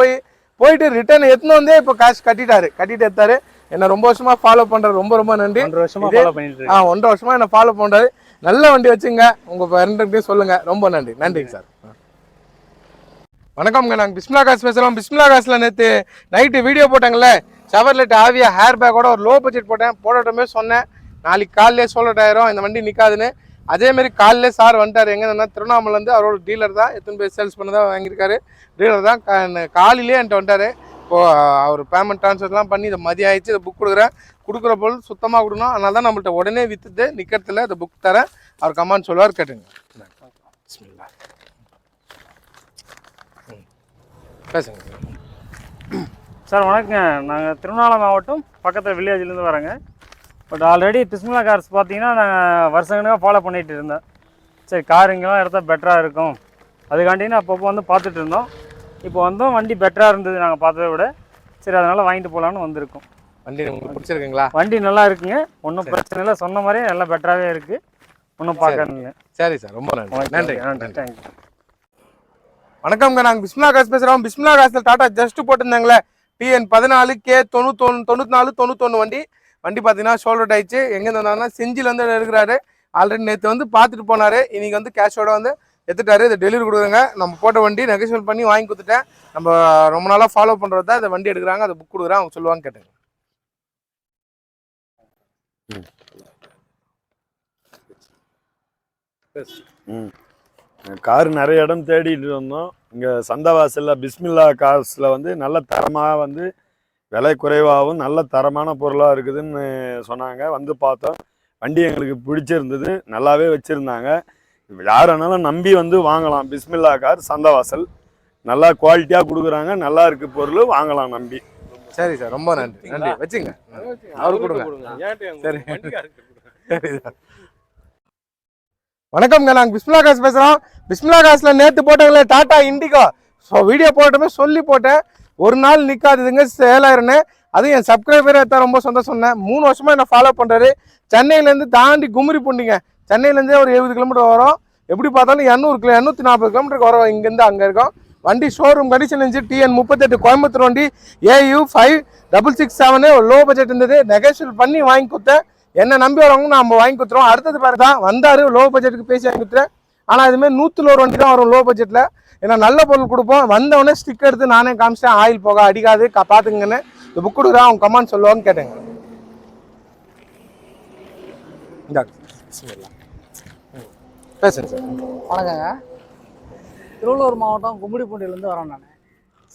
போயிட்டு ரிட்டர்ன் எடுத்துன்னு வந்தே இப்போ காசு கட்டிட்டு எடுத்தாரு. என்ன ரொம்ப வருஷமா ஃபாலோ பண்றாரு. ரொம்ப ரொம்ப நன்றி.
1.5 வருஷமா ஃபாலோ பண்ணிட்டு இருக்கேன்.
1.5 வருஷமா என்ன ஃபாலோ பண்றாரு. நல்ல வண்டி வச்சுங்க. உங்க ஃப்ரெண்டுகிட்டயும் சொல்லுங்க. ரொம்ப நன்றி. நன்றிங்க சார். வணக்கம்ங்க. நாங்கள் பிஸ்மில்லா காசு பேசுகிறோம். பிஸ்மில்லா காசில் நேற்று நைட்டு வீடியோ போட்டாங்கல்ல, ஷவர்லெட் ஆவியா ஹேர் பேக்கோட ஒரு லோ பட்ஜெட் போடட்டுமே சொன்னேன். நாளைக்கு காலையிலே சோல்டாயிரும் இந்த வண்டி நிற்காதுன்னு. அதேமாரி காலையிலே சார் வந்துட்டார். எங்கன்னா திருவண்ணாமலேருந்து அவரோட டீலர் தான், எத்தனை பேர் சேல்ஸ் பண்ண தான் வாங்கியிருக்காரு. டீலர் தான். காலையிலே என்கிட்ட வந்துட்டார். இப்போது அவர் பேமெண்ட் ட்ரான்ஸ்ஃபர்லாம் பண்ணி இதை மதியம் ஆயிடுச்சு. இதை புக் கொடுக்குற பொருள் சுத்தமாக கொடுக்கணும். அதனால தான் நம்மள்ட்ட உடனே விற்றுட்டு நிற்கிறதுல இதை புக் தரேன். அவர் கமெண்ட் சொல்லுவார், கேட்டுங்க. பேசுங்க.
சார் வணக்கங்க, நாங்கள் திருவண்ணாமலை மாவட்டம் பக்கத்தில் வில்லேஜ்லேருந்து வரோங்க. பட் ஆல்ரெடி பிஸ்மிலா கார்ஸ் பார்த்தீங்கன்னா நான் வருஷங்களாக ஃபாலோ பண்ணிகிட்டு இருந்தேன். சரி கார் இங்கெல்லாம் எடுத்தால் பெட்டராக இருக்கும், அதுக்காண்டின்னு அப்பப்போ வந்து பார்த்துட்டு இருந்தோம். இப்போ வந்தோம், வண்டி பெட்டராக இருந்தது நாங்கள் பார்த்ததை விட. சரி அதனால் வாங்கிட்டு போகலான்னு வந்திருக்கோம்.
வண்டி உங்களுக்கு பிடிச்சிருக்குங்களா?
வண்டி நல்லா இருக்குங்க, ஒன்றும் பிரச்சனை இல்லை, சொன்ன மாதிரியே நல்லா பெட்டராகவே இருக்குது, ஒன்றும் பார்க்கணுங்க.
சரி சார், ரொம்ப நன்றி. நன்றி நன்றி.
தேங்க்யூ.
வணக்கம்ங்க, நாங்கள் பிஸ்மிலா காசு பேசுகிறோம். பிஸ்மிலா காசில் டாட்டா ஜஸ்ட் போட்டிருந்தாங்களே TN 14 K 9491 வண்டி பார்த்தீங்கன்னா ஷோல்டர் ஆயிடுச்சு. எங்கேருந்து வந்தாங்கன்னா செஞ்சிலேருந்து இருக்கிறாரு. ஆல்ரெடி நேற்று வந்து பார்த்துட்டு போனார், இன்னைக்கு வந்து கேஷோட வந்து எடுத்துட்டாரு. இதை டெலிவரி கொடுக்குறேங்க. நம்ம போட்ட வண்டி நெகோஷியேட் பண்ணி வாங்கி கொடுத்துட்டேன். நம்ம ரொம்ப நாளாக ஃபாலோ பண்ணுறது தான் இந்த வண்டி எடுக்கிறாங்க, அதை புக் கொடுக்குறேன், அவங்க சொல்லுவாங்க கேட்டேங்க.
கார் நிறைய இடம் தேடிட்டு இருந்தோம். இங்கே சந்தவாசலில் பிஸ்மில்லா கார்ஸில் வந்து நல்ல தரமாக வந்து விலை குறைவாகவும் நல்ல தரமான பொருளாக இருக்குதுன்னு சொன்னாங்க. வந்து பார்த்தோம், வண்டி எங்களுக்கு பிடிச்சிருந்தது, நல்லாவே வச்சுருந்தாங்க. யாரானாலும் நம்பி வந்து வாங்கலாம். பிஸ்மில்லா கார் சந்தவாசல் நல்லா குவாலிட்டியாக கொடுக்குறாங்க, நல்லா இருக்குது பொருள், வாங்கலாம் நம்பி.
சரி சார், ரொம்ப நன்றி. நன்றி, வச்சுங்க. அவரு கொடுங்க. சரி சரி சார். வணக்கம்ங்க, நாங்கள் பிஸ்மிலா காசு பேசுகிறோம். பிஸ்மிலா காசில் நேற்று போட்டாங்களே டாட்டா இண்டிகோ, ஸோ வீடியோ போட்டோமே சொல்லி போட்டேன், ஒரு நாள் நிற்காதுங்க சேலாயிருன்னு. அதுவும் என் சப்ஸ்கிரைபரே தான் ரொம்ப சந்தோஷம் சொன்னேன். 3 வருஷமாக என்ன ஃபாலோ பண்ணுறாரு. சென்னையிலேருந்து தாண்டி குமரி பூண்டிங்க, சென்னையிலேருந்தே ஒரு 70 கிலோமீட்டர் வரும். எப்படி பார்த்தாலும் 240 கிலோமீட்டருக்கு வரும். இங்கேருந்து அங்கே இருக்கும். வண்டி ஷோரூம் கண்டிஷன் இருந்துச்சு. TN 38 கோயம்புத்தூர் வண்டி, AU 5667 லோ பட்ஜெட் இருந்தது. நெகோஷியேட் பண்ணி வாங்கி கொடுத்தேன். என்ன நம்பி வரவங்க நம்ம வாங்கி கொடுத்துருவோம். அடுத்தது பாரு தான் வந்தார், லோ பட்ஜெட்டுக்கு பேசி வாங்கி கொடுத்துறேன். ஆனால் இதுமாதிரி 101 வண்டி தான் வரும் லோ பட்ஜெட்டில். ஏன்னா நல்ல பொருள் கொடுப்போம். வந்தவொடனே ஸ்டிக் எடுத்து நானே காமிச்சிட்டேன், ஆயில் போக அடிக்காது, பார்த்துங்கன்னு. இந்த புக் கொடுக்குறேன், அவங்க கமெண்ட் சொல்லுவாங்க கேட்டேங்க. பேசுங்க சார்.
வணக்கங்க, திருவள்ளூர் மாவட்டம் கும்மிடிப்பூண்டியிலேருந்து வரேன் நான்.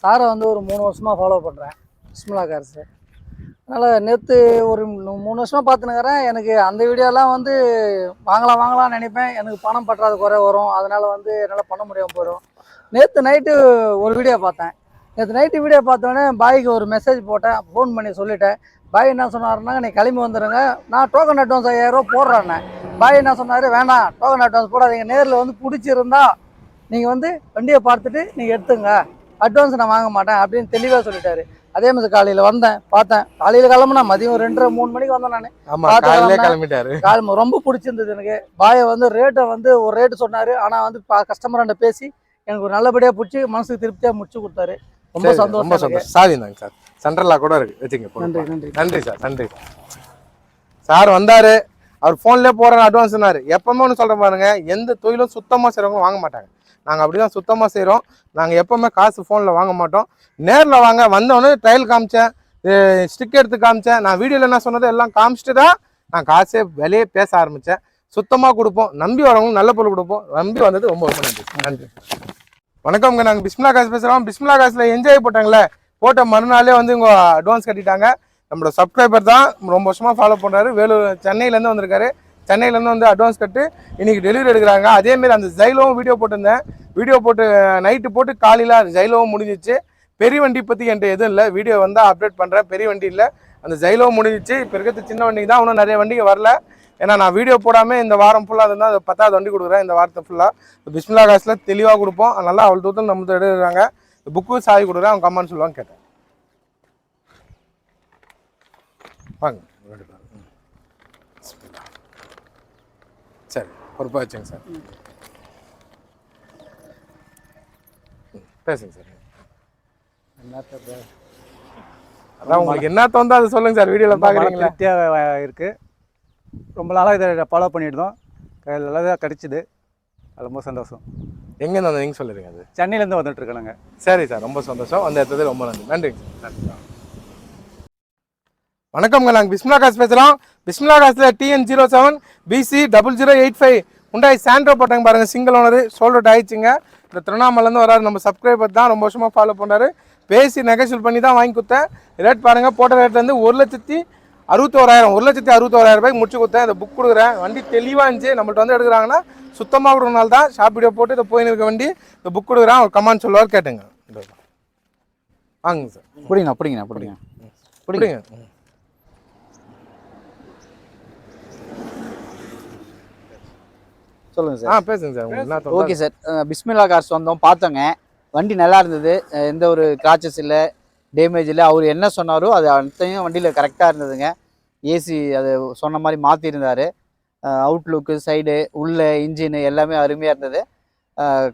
சாரை வந்து ஒரு 3 வருஷமாக ஃபாலோ பண்ணுறேன், பிஸ்மிலா கார்ஸு. அதனால் நேற்று ஒரு 3 வருஷமாக பார்த்துனுக்கிறேன். எனக்கு அந்த வீடியோலாம் வந்து வாங்கலாம்னு நினைப்பேன். எனக்கு பணம் பற்றாத குறை வரும், அதனால் வந்து என்னால் பண்ண முடியாமல் போயிடும். நேற்று நைட்டு ஒரு வீடியோ பார்த்தேன். நேற்று நைட்டு வீடியோ பார்த்தோன்னே பாய்க்கு ஒரு மெசேஜ் போட்டேன், ஃபோன் பண்ணி சொல்லிட்டேன். பாய் என்ன சொன்னாருன்னா, நீ கிளம்பி வந்துடுங்க, நான் டோக்கன் அட்வான்ஸ் 5000 ரூபா போடுறேன்னே. பாய் என்ன சொன்னார், வேணாம் டோக்கன் அட்வான்ஸ் போடாதீங்க, நேரில் வந்து பிடிச்சிருந்தா நீங்கள் வந்து வண்டியை பார்த்துட்டு நீங்கள் எடுத்துங்க, அட்வான்ஸ் நான் வாங்க மாட்டேன் அப்படின்னு தெளிவாக சொல்லிட்டாரு. அதே மாதிரி காலையில் வந்தேன், பார்த்தேன். காலையில் கிளம்புனா மதியம் 2:30-3 மணிக்கு வந்தேன் நான். ரொம்ப பிடிச்சிருந்தது எனக்கு. பாயை வந்து ரேட்டை வந்து ஒரு ரேட்டு சொன்னார், ஆனால் வந்து கஸ்டமர்கிட்ட பேசி எனக்கு ஒரு நல்லபடியாக பிடிச்சி மனசுக்கு திருப்தியாக முடிச்சு கொடுத்தாரு. ரொம்ப சந்தோஷம்.
சாரி தாங்க சார், சென்ட்ரலா கூட இருக்கு, வச்சுங்க.
நன்றி நன்றி
நன்றி சார், நன்றி சார். வந்தாரு, அவர் ஃபோன்லேயே போகிறேன் அட்வான்ஸ் சொன்னார். எப்பவுமே ஒன்று சொல்கிறேன் பாருங்க, எந்த தொழிலும் சுத்தமாக செய்கிறவங்க வாங்க மாட்டாங்க. நாங்கள் அப்படி தான் சுத்தமாக செய்கிறோம். நாங்கள் எப்போவுமே காசு ஃபோனில் வாங்க மாட்டோம். நேரில் வாங்க. வந்தவொடனே ட்ரையல் காமிச்சேன், ஸ்டிக் எடுத்து காமிச்சேன். நான் வீடியோவில் என்ன சொன்னது எல்லாம் காமிச்சிட்டு தான் நான் காசே விலையே பேச ஆரம்பித்தேன். சுத்தமாக கொடுப்போம், நம்பி வரவங்க நல்ல பொருள் கொடுப்போம். நம்பி வந்தது ரொம்ப ரொம்ப நன்றி. நன்றி. வணக்கம்ங்க, நாங்கள் பிஸ்மிலா காசு பேசுகிறோம். பிஸ்மிலா காசில் என்ஜாய் போட்டாங்களே, போட்ட மறுநாளே வந்து இவங்க அட்வான்ஸ் கட்டிட்டாங்க. நம்மளோட சப்ஸ்கிரைபர் தான், ரொம்ப வருஷமாக ஃபாலோ பண்ணுறாரு. வேலூர் சென்னையிலேருந்து வந்திருக்காரு. சென்னையிலேருந்து வந்து அட்வான்ஸ் கட்டு இன்றைக்கி டெலிவரி எடுக்கிறாங்க. அதேமாரி அந்த ஜைலோவும் வீடியோ போட்டிருந்தேன். வீடியோ போட்டு நைட்டு போட்டு காலையில் அந்த ஜைலோவும் முடிஞ்சிச்சு. பெரிய வண்டி பற்றி என்கிட்ட எதுவும் இல்லை, வீடியோ வந்தால் அப்டேட் பண்ணுறேன். பெரிய வண்டி இல்லை, அந்த ஜைலோவும் முடிஞ்சிச்சு. இப்போ இருக்கிறது சின்ன வண்டிக்கு தான், இன்னும் நிறைய வண்டிக்கு வரல. ஏன்னா நான் வீடியோ போடாமல் இந்த வாரம் ஃபுல்லாக இருந்தால் 10வது வண்டி கொடுக்குறேன். இந்த வாரத்தை ஃபுல்லாக பிஸ்மிலா காசில் தெளிவாக கொடுப்போம். அதனால அவ்வளோ தூரத்தில் நம்ம எடுக்கிறாங்க. புக்கு சாவி கொடுக்குறேன், அவங்க கமெண்ட் சொல்லுவாங்க கேட்டேன். வாங்க சரி, பொறுப்பாக வச்சுங்க சார். பேசுங்க சார். அதான் உங்களுக்கு என்ன தோணுதோ அதை சொல்லுங்க சார். வீடியோவில் பார்க்குறீங்களா?
திருப்தியாக இருக்குது. ரொம்ப நாளாக இதை ஃபாலோ பண்ணியிருந்தோம், நல்லா கிடச்சிது, அது ரொம்ப சந்தோஷம்.
எங்கேருந்து வந்து நீங்கள் சொல்லுறீங்க? அது
சென்னையிலேருந்து வந்துட்டுருக்கணுங்க.
சரி சார், ரொம்ப சந்தோஷம். அந்த இடத்துல ரொம்ப நன்றி. நன்றிங்க சார். வணக்கம்ங்க, நாங்கள் பிஸ்மிலா காசு பேசுகிறோம். பிஸ்மிலா காசில் TN 07 BC 0085 உண்டாய் சாண்ட்ரோ போட்டாங்க பாருங்கள், சிங்கிள் ஓனர், சோல்ட் ஆயிடுச்சுங்க. இந்த திருவண்ணாமலேருந்து வராரு, நம்ம சப்ஸ்கிரைபர் தான், ரொம்ப வருஷமாக ஃபாலோ பண்ணுறாரு. பேசி நெகோஷியேட் பண்ணி தான் வாங்கி கொடுத்தேன். ரேட் பாருங்கள், போட்ட ரேட்லேருந்து 1,61,000 1,61,000 ரூபாய்க்கு முடிச்சு கொடுத்தேன். இந்த புக் கொடுக்குறேன். வண்டி தெளிவாக இருந்துச்சு. நம்மள்ட்ட வந்து எடுக்கிறாங்கன்னா சுத்தமாக கொடுக்கறனால தான் ஷாப் வீடியோ போட்டு இதை போயின்னு இருக்க வண்டி. இந்த புக் கொடுக்குறேன், அவர் கமெண்ட் சொல்லுவார் கேட்டுங்க. வாங்க சார்,
பிடிங்கண்ணா பிடிங்கண்ணா பிடிங்க
பிடிங்க.
சொல்லுங்க சார்.
பேசுங்க சார். உங்களுக்கு என்ன
ஓகே சார், பிஸ்மில்லா கார்ஸ் வந்தோம், பார்த்தோங்க. வண்டி நல்லா இருந்தது, எந்த ஒரு கிராச்சஸ் இல்லை, டேமேஜ் இல்லை. அவர் என்ன சொன்னாரோ அது அனைத்தையும் வண்டியில் கரெக்டாக இருந்ததுங்க. ஏசி அது சொன்ன மாதிரி மாற்றிருந்தார். அவுட்லுக்கு, சைடு, உள்ள இன்ஜின் எல்லாமே அருமையாக இருந்தது.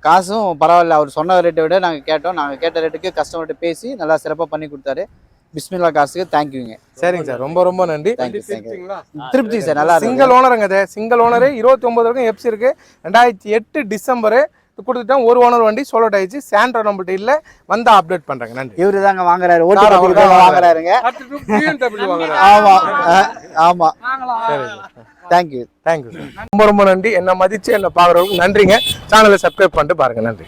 காசும் பரவாயில்ல, அவர் சொன்ன ரேட்டை விட நாங்கள் கேட்டோம். நாங்கள் கேட்ட ரேட்டுக்கு கஸ்டமர்கிட்ட பேசி நல்லா சிறப்பாக பண்ணி கொடுத்தாரு. பிஸ்மில்லா கார்ஸுக்கு தேங்க்யூங்க.
சரிங்க சார், ரொம்ப ரொம்ப நன்றி.
திருப்தி சார், நல்லா
சிங்கிள் ஓனருங்க. அது சிங்கிள் ஓனரு, 29 வரைக்கும் எப்சி இருக்கு. 2008 டிசம்பரு கொடுத்துட்டோம். ஒரு ஓனர் வண்டி சோலோ ஆயிடுச்சு. சாண்ட்ரோ நம்மள்ட்ட இல்லை, வந்தா அப்டேட் பண்றாங்க. நன்றி.
இவரு தாங்க வாங்குறாரு, ஓட்டு வாங்குறாருங்க. ஆமா ஆமா, தேங்க்யூ.
தேங்க்யூ சார், ரொம்ப ரொம்ப நன்றி. என்ன மதிச்சு என்ன பாக்குறவங்களுக்கு நன்றிங்க. சேனலை சப்ஸ்கிரைப் பண்ணிட்டு பாருங்க. நன்றி.